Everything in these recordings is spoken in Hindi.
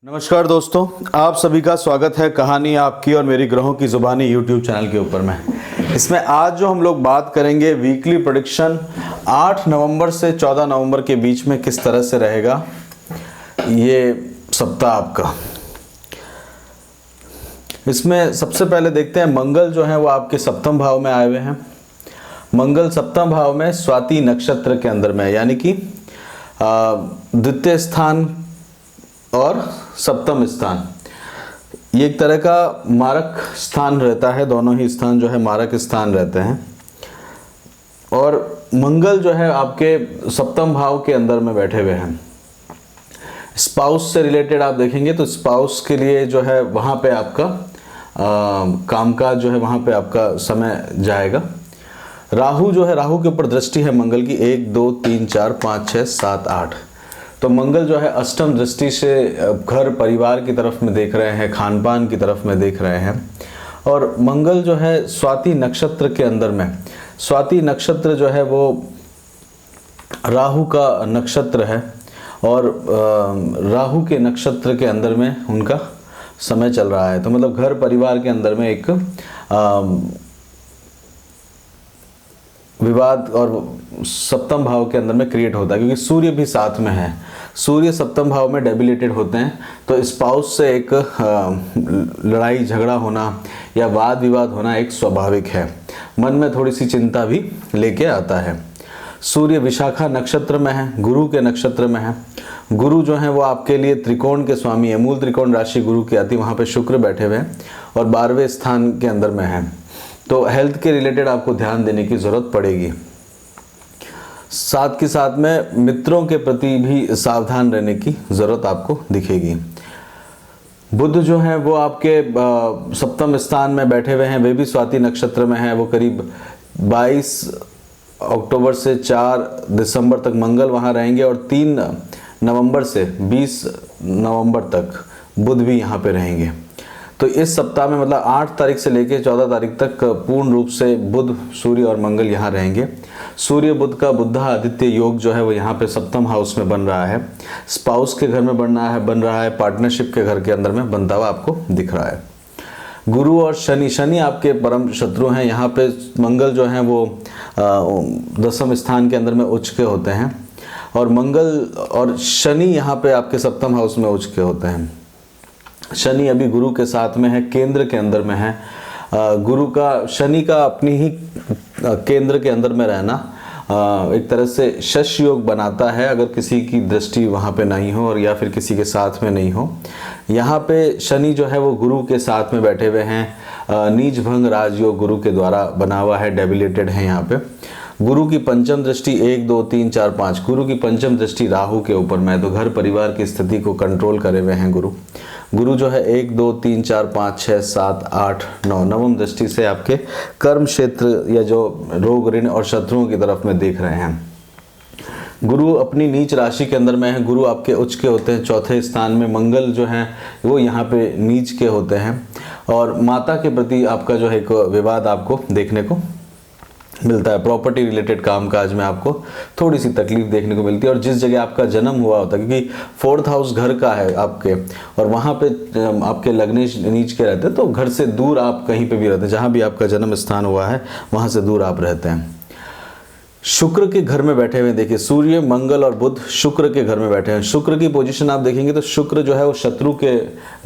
नमस्कार दोस्तों, आप सभी का स्वागत है कहानी आपकी और मेरी ग्रहों की जुबानी यूट्यूब चैनल के ऊपर में। इसमें आज जो हम लोग बात करेंगे वीकली प्रेडिक्शन 8 नवंबर से 14 नवंबर के बीच में किस तरह से रहेगा ये सप्ताह आपका। इसमें सबसे पहले देखते हैं मंगल जो है वो आपके सप्तम भाव में आए हुए हैं। मंगल सप्तम भाव में स्वाति नक्षत्र के अंदर में, यानी कि द्वितीय स्थान और सप्तम स्थान, ये एक तरह का मारक स्थान रहता है। दोनों ही स्थान जो है मारक स्थान रहते हैं। और मंगल जो है आपके सप्तम भाव के अंदर में बैठे हुए हैं। स्पाउस से रिलेटेड आप देखेंगे तो स्पाउस के लिए जो है वहाँ पे आपका कामकाज जो है वहाँ पे आपका समय जाएगा। राहु जो है, राहु के ऊपर दृष्टि है मंगल की 1 2 3 4 5 6 7 8। तो मंगल जो है अष्टम दृष्टि से घर परिवार की तरफ में देख रहे हैं, खान पान की तरफ में देख रहे हैं। और मंगल जो है स्वाति नक्षत्र के अंदर में, स्वाति नक्षत्र जो है वो राहु का नक्षत्र है और राहु के नक्षत्र के अंदर में उनका समय चल रहा है। तो मतलब घर परिवार के अंदर में एक विवाद और सप्तम भाव के अंदर में क्रिएट होता है, क्योंकि सूर्य भी साथ में है। सूर्य सप्तम भाव में डेबिलिटेड होते हैं, तो स्पाउस से एक लड़ाई झगड़ा होना या वाद विवाद होना एक स्वाभाविक है। मन में थोड़ी सी चिंता भी लेके आता है। सूर्य विशाखा नक्षत्र में है, गुरु के नक्षत्र में है। गुरु जो है वो आपके लिए त्रिकोण के स्वामी है। मूल त्रिकोण राशि गुरु की आती है, वहाँ पे शुक्र बैठे हुए हैं और 12वें स्थान के अंदर में है। तो हेल्थ के रिलेटेड आपको ध्यान देने की ज़रूरत पड़ेगी। साथ के साथ में मित्रों के प्रति भी सावधान रहने की ज़रूरत आपको दिखेगी। बुध जो है वो आपके सप्तम स्थान में बैठे हुए हैं, वे भी स्वाति नक्षत्र में हैं। वो करीब 22 अक्टूबर से 4 दिसंबर तक मंगल वहाँ रहेंगे और 3 नवंबर से 20 नवंबर तक बुध भी यहाँ पे रहेंगे। तो इस सप्ताह में मतलब 8 तारीख से लेकर 14 तारीख तक पूर्ण रूप से बुध, सूर्य और मंगल यहाँ रहेंगे। सूर्य बुध का बुद्धा आदित्य योग जो है वो यहाँ पे सप्तम हाउस में बन रहा है। स्पाउस के घर में बन रहा है, पार्टनरशिप के घर के अंदर में बनता हुआ आपको दिख रहा है। गुरु और शनि, शनि आपके परम शत्रु हैं। यहाँ पे मंगल जो है वो 10वें स्थान के अंदर में उच्च के होते हैं और मंगल और शनि यहाँ पे आपके सप्तम हाउस में उच्च के होते हैं। शनि अभी गुरु के साथ में है, केंद्र के अंदर में है। गुरु का, शनि का अपनी ही केंद्र के अंदर में रहना एक तरह से शश योग बनाता है, अगर किसी की दृष्टि वहाँ पे नहीं हो और या फिर किसी के साथ में नहीं हो। यहाँ पे शनि जो है वो गुरु के साथ में बैठे हुए हैं। नीच भंग राजयोग गुरु के द्वारा बना हुआ है, डेबिलेटेड है। यहाँ पे गुरु की पंचम दृष्टि 1 2 3 4 5, गुरु की पंचम दृष्टि राहु के ऊपर में, तो घर परिवार की स्थिति को कंट्रोल करे हुए हैं गुरु। गुरु जो है 1 2 3 4 5 6 7 8 9, नवम दृष्टि से आपके कर्म क्षेत्र या जो रोग ऋण और शत्रुओं की तरफ में देख रहे हैं। गुरु अपनी नीच राशि के अंदर में है। गुरु आपके उच्च के होते हैं 4थे स्थान में। मंगल जो है वो यहाँ पे नीच के होते हैं और माता के प्रति आपका जो है एक विवाद आपको देखने को मिलता है। प्रॉपर्टी रिलेटेड कामकाज में आपको थोड़ी सी तकलीफ देखने को मिलती है। और जिस जगह आपका जन्म हुआ होता है, क्योंकि 4th हाउस घर का है आपके, और वहाँ पे आपके लग्नेश नीच के रहते हैं, तो घर से दूर आप कहीं पे भी रहते हैं, जहाँ भी आपका जन्म स्थान हुआ है वहाँ से दूर आप रहते हैं। शुक्र के घर में बैठे हुए देखिए, सूर्य मंगल और बुध शुक्र के घर में बैठे हैं। शुक्र की पोजीशन आप देखेंगे तो शुक्र जो है वो शत्रु के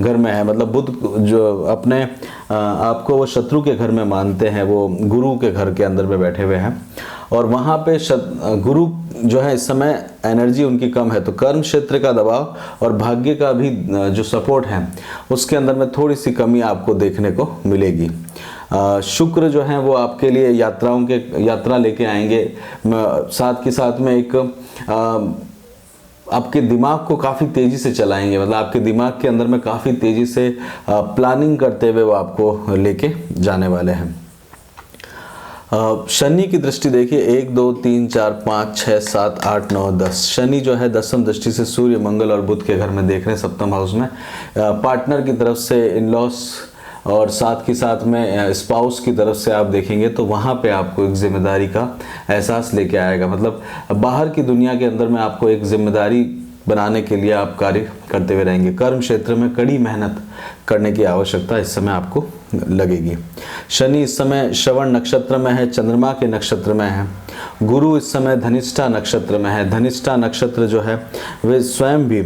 घर में है, मतलब बुध जो अपने आपको वो शत्रु के घर में मानते हैं, वो गुरु के घर के अंदर में बैठे हुए हैं। और वहाँ पे गुरु जो है इस समय एनर्जी उनकी कम है, तो कर्म क्षेत्र का दबाव और भाग्य का भी जो सपोर्ट है उसके अंदर में थोड़ी सी कमी आपको देखने को मिलेगी। शुक्र जो है वो आपके लिए यात्रा लेके आएंगे। साथ के साथ में एक आपके दिमाग को काफ़ी तेज़ी से चलाएंगे, मतलब आपके दिमाग के अंदर में काफ़ी तेज़ी से प्लानिंग करते हुए वो आपको लेके जाने वाले हैं। शनि की दृष्टि देखिए 1 2 3 4 5 6 7 8 9 10। शनि जो है 10वीं दृष्टि से सूर्य मंगल और बुध के घर में देख रहे हैं सप्तम हाउस में। पार्टनर की तरफ से, इन लॉस और साथ के साथ में स्पाउस की तरफ से आप देखेंगे तो वहाँ पे आपको एक जिम्मेदारी का एहसास लेके आएगा। मतलब बाहर की दुनिया के अंदर में आपको एक जिम्मेदारी बनाने के लिए आप कार्य करते हुए रहेंगे। कर्म क्षेत्र में कड़ी मेहनत करने की आवश्यकता इस समय आपको लगेगी। शनि इस समय श्रवण नक्षत्र में है, चंद्रमा के नक्षत्र में है। गुरु इस समय धनिष्ठा नक्षत्र में है। धनिष्ठा नक्षत्र जो है वे स्वयं भी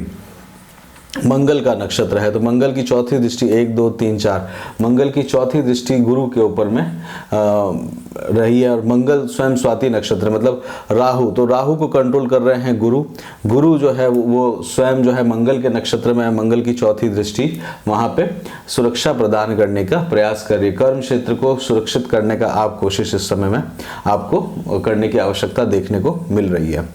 मंगल का नक्षत्र है, तो मंगल की चौथी दृष्टि 1 2 3 4 मंगल की चौथी दृष्टि गुरु के ऊपर में रही है। और मंगल स्वयं स्वाति नक्षत्र मतलब राहु, तो राहु को कंट्रोल कर रहे हैं गुरु। गुरु जो है वो स्वयं जो है मंगल के नक्षत्र में है। मंगल की चौथी दृष्टि वहाँ पे सुरक्षा प्रदान करने का प्रयास कर रही है। कर्म क्षेत्र को सुरक्षित करने का आप कोशिश इस समय में आपको करने की आवश्यकता देखने को मिल रही है।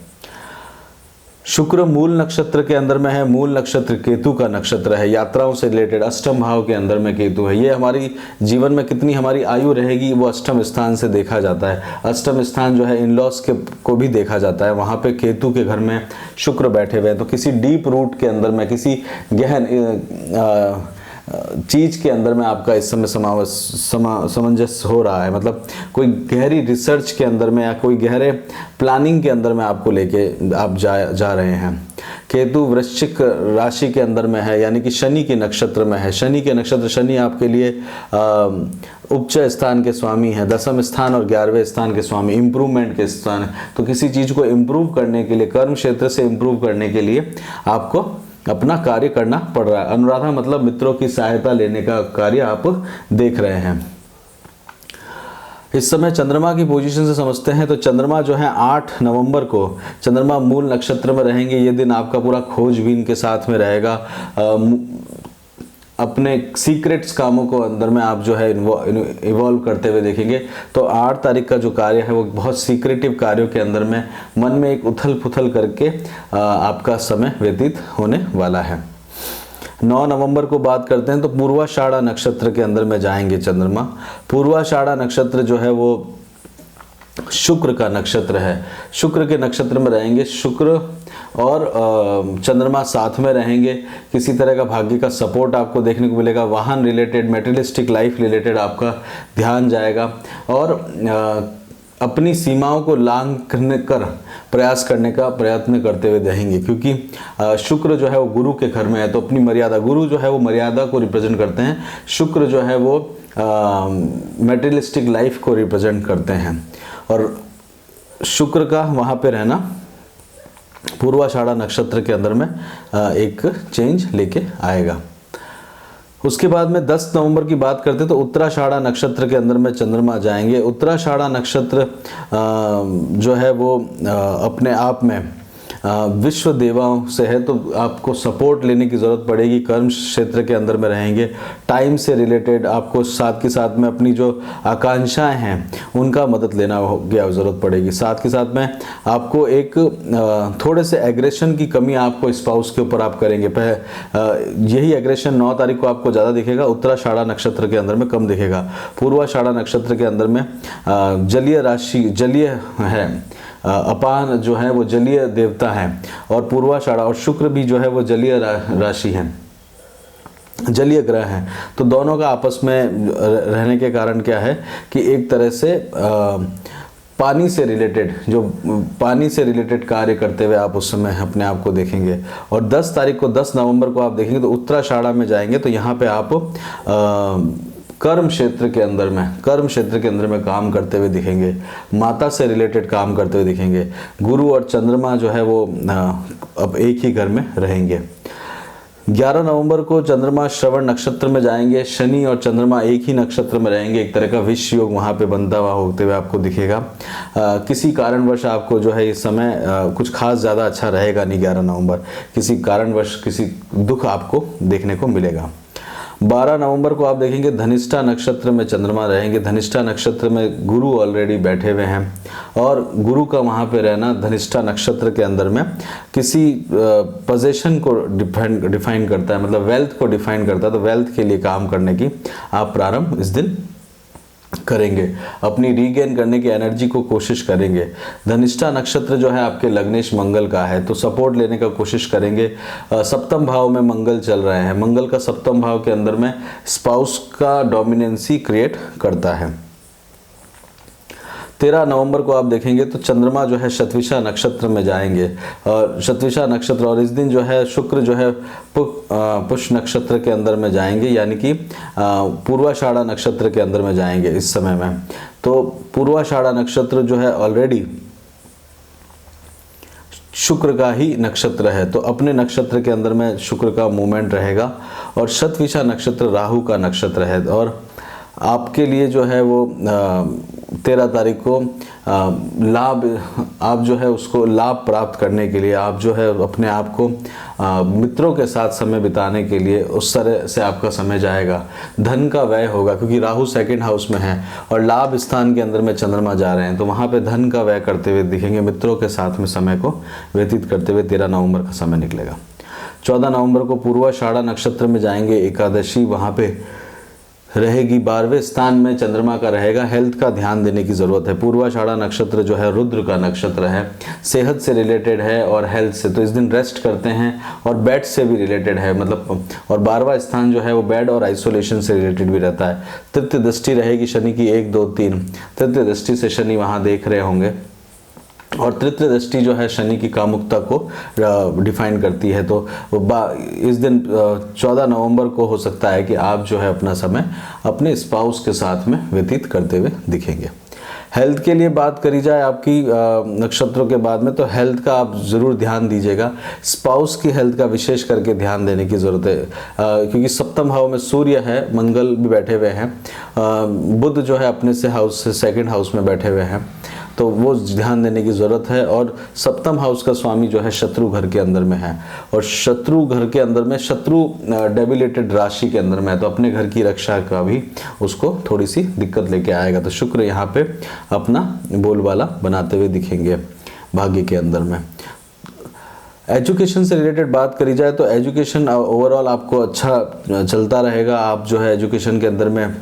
शुक्र मूल नक्षत्र के अंदर में है। मूल नक्षत्र केतु का नक्षत्र है, यात्राओं से रिलेटेड अष्टम भाव के अंदर में केतु है। ये हमारी जीवन में कितनी हमारी आयु रहेगी वो अष्टम स्थान से देखा जाता है। अष्टम स्थान जो है इन लॉस के को भी देखा जाता है। वहाँ पे केतु के घर में शुक्र बैठे हुए हैं, तो किसी डीप रूट के अंदर में, किसी गहन चीज के अंदर में आपका इस समय सामंजस्य हो रहा है। मतलब कोई गहरी रिसर्च के अंदर में या कोई गहरे प्लानिंग के अंदर में आपको लेके आप जा रहे हैं। केतु वृश्चिक राशि के अंदर में है, यानी कि शनि के नक्षत्र में है। शनि के नक्षत्र, शनि आपके लिए उच्च स्थान के स्वामी हैं, दसम स्थान और 11वें स्थान के स्वामी, इंप्रूवमेंट के स्थान है। तो किसी चीज को इम्प्रूव करने के लिए, कर्म क्षेत्र से इम्प्रूव करने के लिए आपको अपना कार्य करना पड़ रहा है। अनुराधा मतलब मित्रों की सहायता लेने का कार्य आप देख रहे हैं। इस समय चंद्रमा की पोजीशन से समझते हैं तो चंद्रमा जो है 8 नवंबर को चंद्रमा मूल नक्षत्र में रहेंगे। ये दिन आपका पूरा खोजबीन के साथ में रहेगा। अपने सीक्रेट्स कामों को अंदर में आप जो है इवॉल्व करते हुए देखेंगे। तो 8 तारीख का जो कार्य है वो बहुत सीक्रेटिव कार्यों के अंदर में मन में एक उथल पुथल करके आपका समय व्यतीत होने वाला है। 9 नवंबर को बात करते हैं तो पूर्वाषाढ़ा नक्षत्र के अंदर में जाएंगे चंद्रमा। पूर्वाषाढ़ा नक्षत्र जो है वो शुक्र का नक्षत्र है। शुक्र के नक्षत्र में रहेंगे। शुक्र और चंद्रमा साथ में रहेंगे। किसी तरह का भाग्य का सपोर्ट आपको देखने को मिलेगा। वाहन रिलेटेड, मेटेरियलिस्टिक लाइफ रिलेटेड आपका ध्यान जाएगा और अपनी सीमाओं को लांघ कर प्रयास करने का प्रयत्न करते हुए रहेंगे, क्योंकि शुक्र जो है वो गुरु के घर में है। तो अपनी मर्यादा, गुरु जो है वो मर्यादा को रिप्रेजेंट करते हैं, शुक्र जो है वो मेटेरियलिस्टिक लाइफ को रिप्रेजेंट करते हैं। और शुक्र का वहाँ पे रहना पूर्वाषाढ़ा नक्षत्र के अंदर में एक चेंज लेके आएगा। उसके बाद में 10 नवंबर की बात करते हैं तो उत्तराषाढ़ा नक्षत्र के अंदर में चंद्रमा जाएंगे। उत्तराषाढ़ा नक्षत्र जो है वो अपने आप में विश्व देवाओं से है, तो आपको सपोर्ट लेने की ज़रूरत पड़ेगी। कर्म क्षेत्र के अंदर में रहेंगे। टाइम से रिलेटेड आपको साथ के साथ में अपनी जो आकांक्षाएं हैं उनका मदद लेना की ज़रूरत पड़ेगी। साथ के साथ में आपको एक थोड़े से एग्रेशन की कमी आपको स्पाउस के ऊपर आप करेंगे। यही एग्रेशन 9 तारीख को आपको ज़्यादा दिखेगा, उत्तराषाढ़ा नक्षत्र के अंदर में कम दिखेगा। पूर्वाषाढ़ा नक्षत्र के अंदर में जलीय राशि, जलीय है, अपान जो है वो जलीय देवता है। और पूर्वाषाढ़ा और शुक्र भी जो है वो जलीय राशि है, जलीय ग्रह हैं। तो दोनों का आपस में रहने के कारण क्या है कि एक तरह से पानी से रिलेटेड, जो पानी से रिलेटेड कार्य करते हुए आप उस समय अपने आप को देखेंगे। और 10 तारीख को, 10 नवंबर को आप देखेंगे तो उत्तराषाढ़ा में जाएंगे, तो यहाँ पे आप कर्म क्षेत्र के अंदर में काम करते हुए दिखेंगे। माता से रिलेटेड काम करते हुए दिखेंगे। गुरु और चंद्रमा जो है वो अब एक ही घर में रहेंगे। 11 नवंबर को चंद्रमा श्रवण नक्षत्र में जाएंगे। शनि और चंद्रमा एक ही नक्षत्र में रहेंगे। एक तरह का विष योग वहाँ पे बनता हुआ होते हुए आपको दिखेगा। किसी कारणवश आपको जो है इस समय कुछ खास ज़्यादा अच्छा रहेगा नहीं। 11 नवंबर किसी कारणवश किसी दुख आपको देखने को मिलेगा। 12 नवंबर को आप देखेंगे धनिष्ठा नक्षत्र में चंद्रमा रहेंगे। धनिष्ठा नक्षत्र में गुरु ऑलरेडी बैठे हुए हैं और गुरु का वहाँ पे रहना धनिष्ठा नक्षत्र के अंदर में किसी पोजीशन को डिफाइन करता है, मतलब वेल्थ को डिफाइन करता है। तो वेल्थ के लिए काम करने की आप प्रारंभ इस दिन करेंगे। अपनी रीगेन करने की एनर्जी को कोशिश करेंगे। धनिष्ठा नक्षत्र जो है आपके लग्नेश मंगल का है, तो सपोर्ट लेने का कोशिश करेंगे। सप्तम भाव में मंगल चल रहे हैं। मंगल का सप्तम भाव के अंदर में स्पाउस का डोमिनेंसी क्रिएट करता है। 13 नवंबर को आप देखेंगे तो चंद्रमा जो है शतविशा नक्षत्र में जाएंगे, और शतविशा नक्षत्र, और इस दिन जो है शुक्र जो है पुष्य नक्षत्र के अंदर में जाएंगे, यानी कि पूर्वाषाढ़ा नक्षत्र के अंदर में जाएंगे इस समय में। तो पूर्वाषाढ़ा नक्षत्र जो है ऑलरेडी शुक्र का ही नक्षत्र है, तो अपने नक्षत्र के अंदर में शुक्र का मूवमेंट रहेगा, और शतविशा नक्षत्र राहु का नक्षत्र है, और आपके लिए जो है वो 13 तारीख को लाभ, आप जो है उसको लाभ प्राप्त करने के लिए आप जो है अपने आप को मित्रों के साथ समय बिताने के लिए उस तरह से आपका समय जाएगा। धन का व्यय होगा, क्योंकि राहु सेकंड हाउस में है और लाभ स्थान के अंदर में चंद्रमा जा रहे हैं, तो वहाँ पे धन का व्यय करते हुए दिखेंगे, मित्रों के साथ में समय को व्यतीत करते हुए 13 नवंबर का समय निकलेगा। 14 नवंबर को पूर्वाषाढ़ा नक्षत्र में जाएंगे, एकादशी वहाँ पे रहेगी, 12वें स्थान में चंद्रमा का रहेगा। हेल्थ का ध्यान देने की ज़रूरत है। पूर्वाषाढ़ा नक्षत्र जो है रुद्र का नक्षत्र है, सेहत से रिलेटेड है और हेल्थ से, तो इस दिन रेस्ट करते हैं, और बेड से भी रिलेटेड है, मतलब, और 12वां स्थान जो है वो बेड और आइसोलेशन से रिलेटेड भी रहता है। तृतीय दृष्टि रहेगी शनि की 1, 2, 3, तृतीय दृष्टि से शनि वहाँ देख रहे होंगे, और तृतीय दृष्टि जो है शनि की कामुकता को डिफाइन करती है। तो इस दिन 14 नवंबर को हो सकता है कि आप जो है अपना समय अपने स्पाउस के साथ में व्यतीत करते हुए दिखेंगे। हेल्थ के लिए बात करी जाए आपकी नक्षत्रों के बाद में, तो हेल्थ का आप ज़रूर ध्यान दीजिएगा। स्पाउस की हेल्थ का विशेष करके ध्यान देने की ज़रूरत है, क्योंकि सप्तम भाव में सूर्य है, मंगल भी बैठे हुए हैं, बुध जो है अपने से हाउस से सेकंड हाउस में बैठे हुए हैं, तो वो ध्यान देने की ज़रूरत है। और सप्तम हाउस का स्वामी जो है शत्रु घर के अंदर में है, और शत्रु घर के अंदर में शत्रु डेबिलेटेड राशि के अंदर में है, तो अपने घर की रक्षा का भी उसको थोड़ी सी दिक्कत लेके आएगा। तो शुक्र यहाँ पे अपना बोलबाला बनाते हुए दिखेंगे भाग्य के अंदर में। एजुकेशन से रिलेटेड बात करी जाए तो एजुकेशन ओवरऑल आपको अच्छा चलता रहेगा। आप जो है एजुकेशन के अंदर में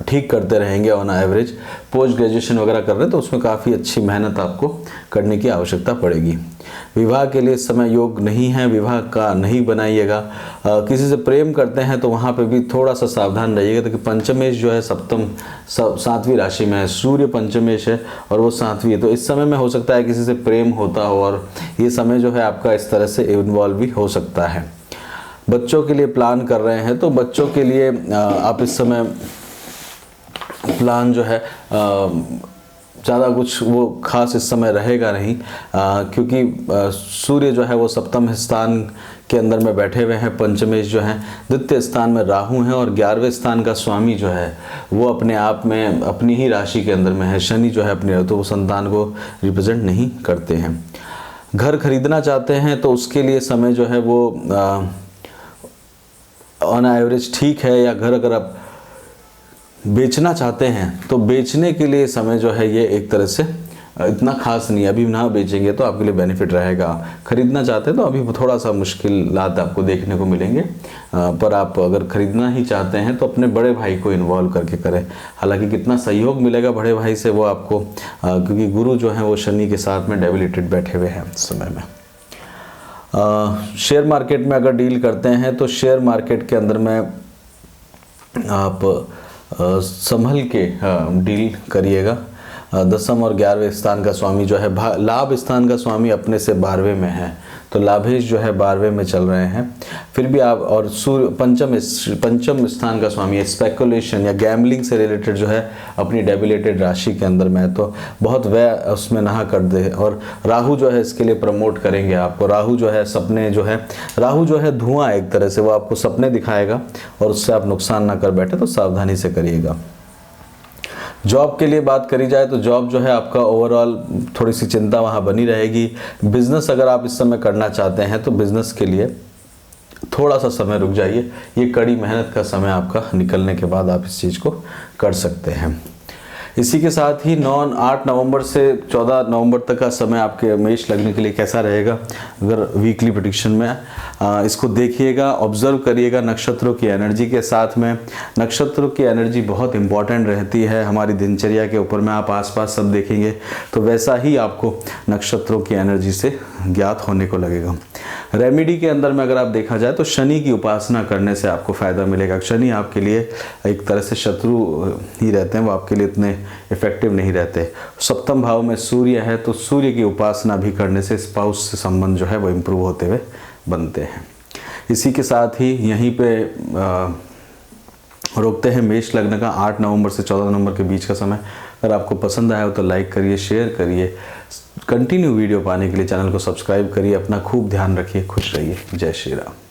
ठीक करते रहेंगे ऑन एवरेज। पोस्ट ग्रेजुएशन वगैरह कर रहे हैं तो उसमें काफ़ी अच्छी मेहनत आपको करने की आवश्यकता पड़ेगी। विवाह के लिए इस समय योग नहीं है, विवाह का नहीं बनाइएगा। किसी से प्रेम करते हैं तो वहाँ पे भी थोड़ा सा सावधान रहिएगा, तो पंचमेश जो है सातवीं राशि में है, सूर्य पंचमेश है और वो 7वीं है, तो इस समय में हो सकता है किसी से प्रेम होता हो, और ये समय जो है आपका इस तरह से इन्वॉल्व भी हो सकता है। बच्चों के लिए प्लान कर रहे हैं तो बच्चों के लिए आप इस समय प्लान जो है ज़्यादा कुछ वो खास इस समय रहेगा नहीं, क्योंकि सूर्य जो है वो सप्तम स्थान के अंदर में बैठे हुए हैं, पंचमेश जो है द्वितीय स्थान में राहु हैं, और 11वें स्थान का स्वामी जो है वो अपने आप में अपनी ही राशि के अंदर में है, शनि जो है अपने, तो वो संतान को रिप्रेजेंट नहीं करते हैं। घर खरीदना चाहते हैं तो उसके लिए समय जो है वो ऑन एवरेज ठीक है, या घर अगर आप बेचना चाहते हैं तो बेचने के लिए समय जो है ये एक तरह से इतना खास नहीं है। अभी ना बेचेंगे तो आपके लिए बेनिफिट रहेगा। खरीदना चाहते हैं तो अभी थोड़ा सा मुश्किलात आपको देखने को मिलेंगे, पर आप अगर खरीदना ही चाहते हैं तो अपने बड़े भाई को इन्वॉल्व करके करें। हालांकि कितना सहयोग मिलेगा बड़े भाई से वो आपको, क्योंकि गुरु जो है वो शनि के साथ में डेबिलिटेड बैठे हुए हैं इस समय में। शेयर मार्केट में अगर डील करते हैं तो शेयर मार्केट के अंदर में आप संभल के डील करिएगा। 10वें और 11वें स्थान का स्वामी जो है लाभ स्थान का स्वामी अपने से 12वें में है, तो लाभेश जो है 12वें में चल रहे हैं। फिर भी आप, और सूर्य पंचम स्थान का स्वामी है, स्पेकुलेशन या गैम्बलिंग से रिलेटेड जो है अपनी डेबिलेटेड राशि के अंदर में है, तो बहुत व्यय उसमें ना कर दे। और राहु जो है इसके लिए प्रमोट करेंगे आपको। राहु जो है सपने जो है, राहु जो है धुआं एक तरह से, वो आपको सपने दिखाएगा और उससे आप नुकसान ना कर बैठे, तो सावधानी से करिएगा। जॉब के लिए बात करी जाए तो जॉब जो है आपका ओवरऑल थोड़ी सी चिंता वहाँ बनी रहेगी। बिजनेस अगर आप इस समय करना चाहते हैं तो बिजनेस के लिए थोड़ा सा समय रुक जाइए, ये कड़ी मेहनत का समय आपका निकलने के बाद आप इस चीज़ को कर सकते हैं। इसी के साथ ही 8 नवंबर से 14 नवंबर तक का समय आपके मेष लगने के लिए कैसा रहेगा, अगर वीकली प्रेडिक्शन में इसको देखिएगा, ऑब्जर्व करिएगा नक्षत्रों की एनर्जी के साथ में। नक्षत्रों की एनर्जी बहुत इंपॉर्टेंट रहती है हमारी दिनचर्या के ऊपर में। आप आसपास सब देखेंगे तो वैसा ही आपको नक्षत्रों की एनर्जी से ज्ञात होने को लगेगा। रेमेडी के अंदर में अगर आप देखा जाए तो शनि की उपासना करने से आपको फ़ायदा मिलेगा। शनि आपके लिए एक तरह से शत्रु ही रहते हैं, वो आपके लिए इतने इफ़ेक्टिव नहीं रहते। सप्तम भाव में सूर्य है तो सूर्य की उपासना भी करने से स्पाउस से संबंध जो है वो इम्प्रूव होते हुए बनते हैं। इसी के साथ ही यहीं पे रोकते हैं मेष लग्न का 8 नवंबर से 14 नवंबर के बीच का समय। अगर आपको पसंद आया हो तो लाइक करिए, शेयर करिए। कंटिन्यू वीडियो पाने के लिए चैनल को सब्सक्राइब करिए। अपना खूब ध्यान रखिए, खुश रहिए। जय श्री राम।